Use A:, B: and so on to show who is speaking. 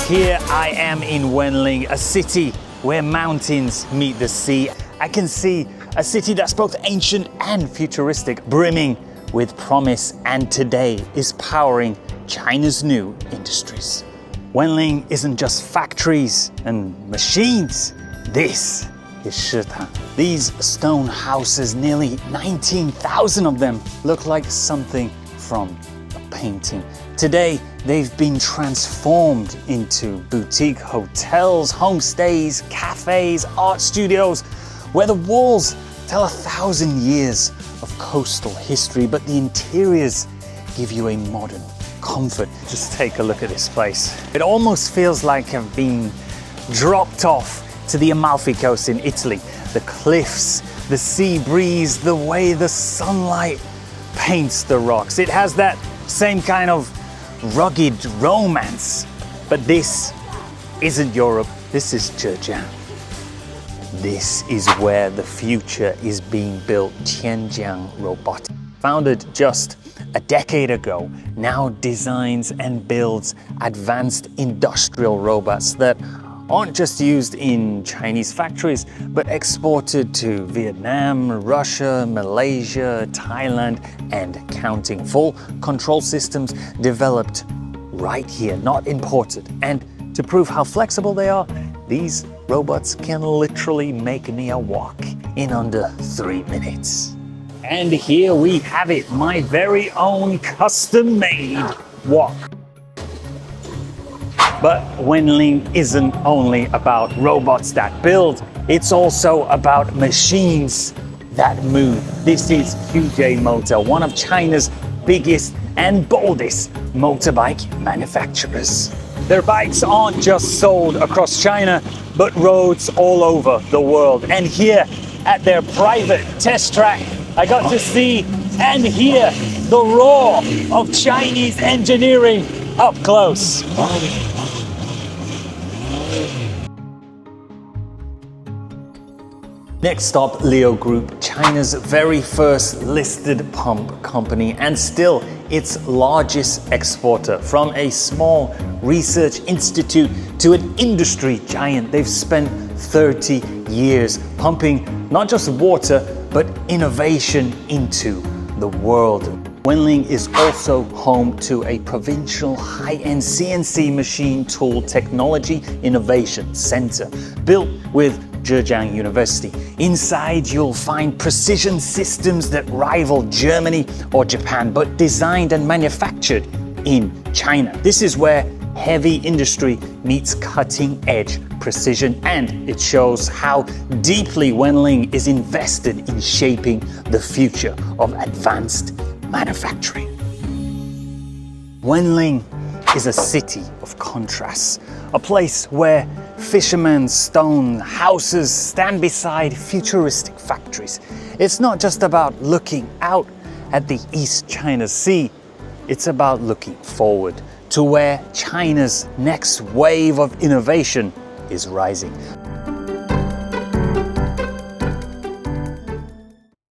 A: Here I am in Wenling, a city where mountains meet the sea. I can see a city that's both ancient and futuristic, brimming with promise, and today is powering China's new industries. Wenling isn't just factories and machines. This is Zhejiang. These stone houses, nearly 19,000 of them, look like something from a painting. Today, they've been transformed into boutique hotels, homestays, cafes, art studios, where the walls tell 1,000 years of coastal history, but the interiors give you a modern comfort. Just take a look at this place. It almost feels like I've been dropped off to the Amalfi Coast in Italy. The cliffs, the sea breeze, the way the sunlight paints the rocks. It has that same kind of rugged romance. But this isn't Europe, this is Zhejiang. This is where the future is being built. Zhejiang Robotics, founded just a decade ago, now designs and builds advanced industrial robots that aren't just used in Chinese factories, but exported to Vietnam, Russia, Malaysia, Thailand, and counting. Full control systems developed right here, not imported. And to prove how flexible they are, these robots can literally make me a walk in under 3 minutes. And here we have it, my very own custom-made walk. But Wenling isn't only about robots that build, it's also about machines that move. This is QJ Motor, one of China's biggest and boldest motorbike manufacturers. Their bikes aren't just sold across China, but roads all over the world. And here at their private test track, I got to see and hear the roar of Chinese engineering up close. Next stop, Leo Group, China's very first listed pump company and still its largest exporter. From a small research institute to an industry giant, they've spent 30 years pumping not just water, but innovation into the world. Wenling is also home to a provincial high-end CNC machine tool technology innovation center built with Zhejiang University. Inside, you'll find precision systems that rival Germany or Japan, but designed and manufactured in China. This is where heavy industry meets cutting-edge precision, and it shows how deeply Wenling is invested in shaping the future of advanced manufacturing. Wenling is a city of contrasts, a place where fishermen's stone houses stand beside futuristic factories. It's not just about looking out at the East China Sea, it's about looking forward to where China's next wave of innovation is rising.